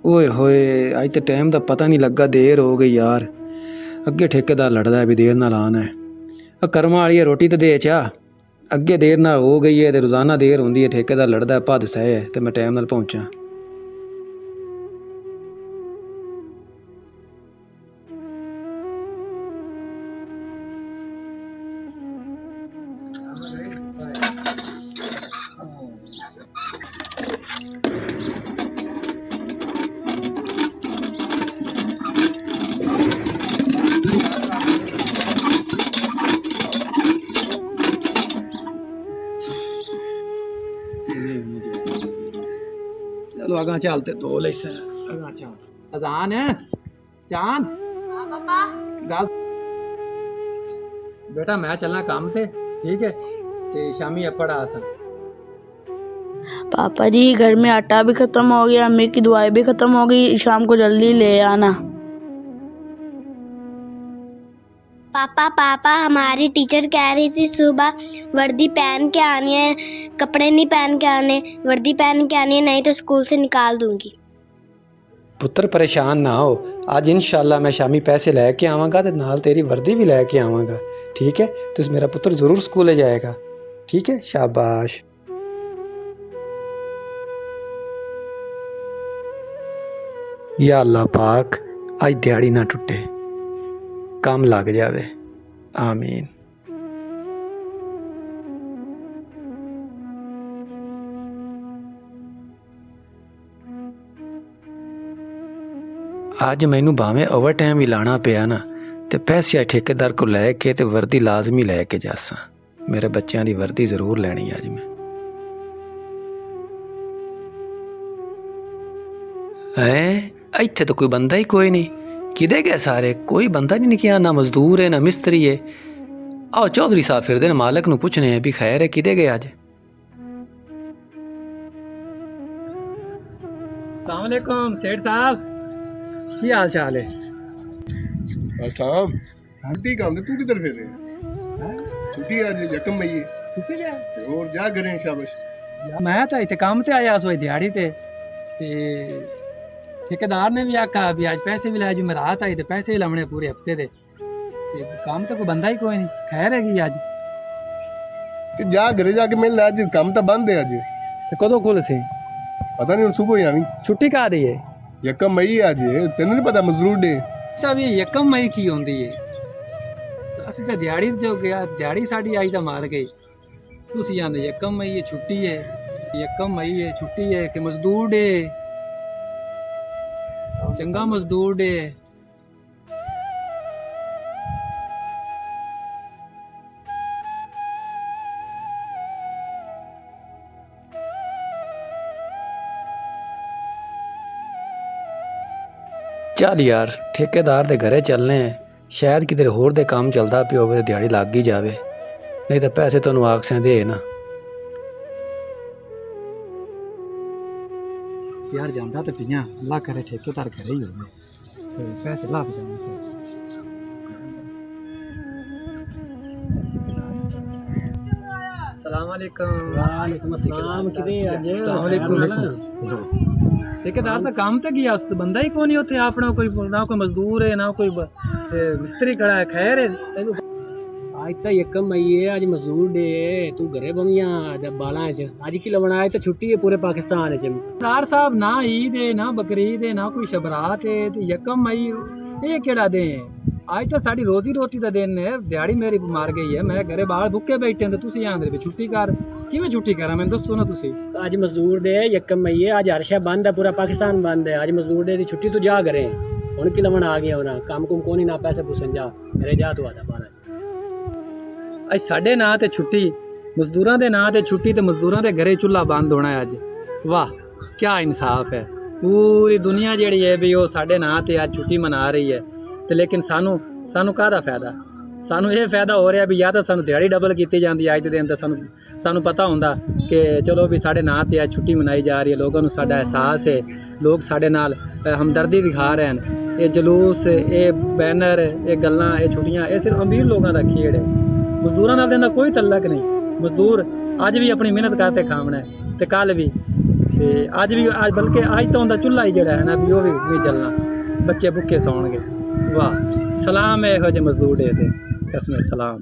ਓਏ ਹੋਏ ਅੱਜ ਤੇ ਟਾਈਮ ਦਾ ਪਤਾ ਨਹੀਂ ਲੱਗਾ, ਦੇਰ ਹੋ ਗਈ ਯਾਰ। ਅੱਗੇ ਠੇਕੇਦਾਰ ਲੜਦਾ ਵੀ ਦੇਰ ਨਾਲ ਆਣਾ ਹੈ। ਕਰਮਾਂ ਵਾਲੀ ਰੋਟੀ ਤੇ ਦੇ ਚਾ, ਅੱਗੇ ਦੇਰ ਨਾਲ ਹੋ ਗਈ ਹੈ ਤੇ ਰੋਜ਼ਾਨਾ ਦੇਰ ਹੁੰਦੀ ਹੈ। ਠੇਕੇਦਾਰ ਲੜਦਾ ਭੱਦ ਸਹਿ ਹੈ ਤੇ ਮੈਂ ਟਾਈਮ ਨਾਲ ਪਹੁੰਚਾਂ। चलो आगा चलते दो लेसन आगा चल। अजान है चांद। हाँ पापा। गल बेटा मैं चलना काम थे, ठीक है ते शामी अपड़ आसा। पापा जी घर में आटा भी खत्म हो गया, अम्मी की दवाई भी खत्म हो गई, शाम को जल्दी ले आना। पापा पापा हमारी टीचर कह रही थी सुबह वर्दी पहन के आनी है, कपड़े नहीं पहन के आने, वर्दी पहन के आनी है, नहीं तो स्कूल से निकाल दूंगी। पुत्र परेशान ना हो, आज इंशाल्लाह मैं शामी पैसे लैके आवांगा ते नाल तेरी वर्दी भी लैके आवांगा, ठीक है। तो मेरा पुत्र जरूर स्कूल जाएगा, ठीक है। शाबाश। या अल्लाह पाक आज दिहाड़ी ना टुटे, काम लग जावे, आमीन। आज मैनू भावें ओवर टाइम भी लाना पिया ना ते पैसे ठेकेदार को लैके ते वर्दी लाजमी लैके जासा। मेरे बच्चों की वर्दी जरूर लैनी अज मैं। हैं इत्थे तो कोई बंदा ही कोई नहीं, किदे गए सारे? कोई बंदा नहीं निकलिया, ना मजदूर है ना मिस्त्री है। आओ चौधरी साहब फिर दिन मालक नू पुछने भी खैर है किदे गए अज। अस्सलाम वालेकुम सेठ साहब, की हाल चाल है? अस्सलाम। छुट्टी काम तू किधर फिर रहे? छुट्टी आज यकम मई है। छुट्टी ले ते और जा करें शाबाश। मैं तो इतने काम ते आया सो दिहाड़ी ते ठेकेदार ने भी आखा भी आज पैसे भी लाए, जो मैं रात आई तो पैसे भी लाने पूरे हफ्ते दे। काम तो कोई बंदा ही कोई नहीं, खैर हैगी अज। कि जा घरे जाके मिल, आज काम तो बंद है आज। कदों खुल से? पता नहीं सुबह ही आवी। छुट्टी का दी है? यकम मई है आज, तेन नहीं पता मजदूर डे। सब ये यकम मई की होंदी है? असि तो दिहाड़ी जो गया, दिहाड़ी साड़ी आई तो मार गई। तुसी आंदे यकम मई है छुट्टी है, यकम मई है छुट्टी है कि मजदूर डे, चंगा मजदूर डे। चल यार ठेकेदार दे घरे चलने हैं, शायद किधर होर दे काम चलता पिया होवे, दिहाड़ी लग ही जावे, नहीं तो पैसे तैनूं आखसें दे ना। यार जांदा तो पिया, अल्लाह करे ठेकेदार घरे ही होवे ते पैसे ला जाने से। अस्सलाम वालेकुम। वालेकुम अस्सलाम। किदे अज? अस्सलाम वालेकुम। ठेकेदार तो काम ते गया, तो बंदा ही कोई नहीं होते अपना, कोई ना कोई मजदूर है ना कोई मिस्त्री खड़ा है। खैर है आज तो यकम मई है, आज मजदूर डे है, तू घरे बमिया जब बाला च आज की लवण आए तो छुट्टी है पूरे पाकिस्तान च। ठेकेदार साहब ना ईद है ना बकरीद है ना कोई शबरात है, तो यकम मई ये केड़ा दे है? आज तो साड़ी रोजी रोटी का दिन है, दिहाड़ी मेरी मार गई है, मैं घरे बाहर भुक्के बैठे हैं, तुसी आंदे भी छुट्टी कर। किवें छुट्टी करा मैं दसो ना तुसी। आज मजदूर डे है, यकम मई है, आज हर शह बंद है, पूरा पाकिस्तान बंद है। आज मजदूर डे की छुट्टी तू जा करे, हुण की लवण आ गया होना, काम कुम कोनी ना पैसे पूछन जा घरे जा तू आदा बाला। अज साडे नां ते छुट्टी, मजदूरां दे नां ते छुट्टी, ते मजदूरां दे घरे चुल्हा बंद होना है अज। वाह क्या इंसाफ है। पूरी दुनिया जिहड़ी है भी वो साडे नां ते अज छुट्टी मना रही है, ते लेकिन सानू काहदा फायदा? सानू ये फायदा हो रहा भी या तो सानू दिहाड़ी डबल की जाती अज दे दिन, तो सानू पता होंदा कि चलो भी साडे नां ते अज छुट्टी मनाई जा रही है, लोगों नू साडा एहसास है, लोग साडे नाल हमदर्दी दिखा रहे हैं। ये जलूस, ये बैनर, ये गल्लां, ये छुट्टियां, ये सिर्फ अमीर लोगों का खेड़ है, मजदूरां नाल इहदा कोई तल्लक नहीं। मजदूर अज भी अपनी मेहनत करते खावना है, ते कल भी ਤੇ ਅੱਜ ਵੀ ਅੱਜ ਬਲਕਿ ਅੱਜ ਤਾਂ ਉਹਦਾ ਚੁੱਲ੍ਹਾ ਹੀ ਜਿਹੜਾ ਹੈ ਨਾ ਵੀ ਉਹ ਵੀ ਨਹੀਂ ਚੱਲਣਾ, ਬੱਚੇ ਭੁੱਖੇ ਸੌਣਗੇ। ਵਾਹ, ਸਲਾਮ ਹੈ ਇਹੋ ਜਿਹੇ ਮਜ਼ਦੂਰ ਡੇ ਤੇ, ਕਸਮੇ ਸਲਾਮ।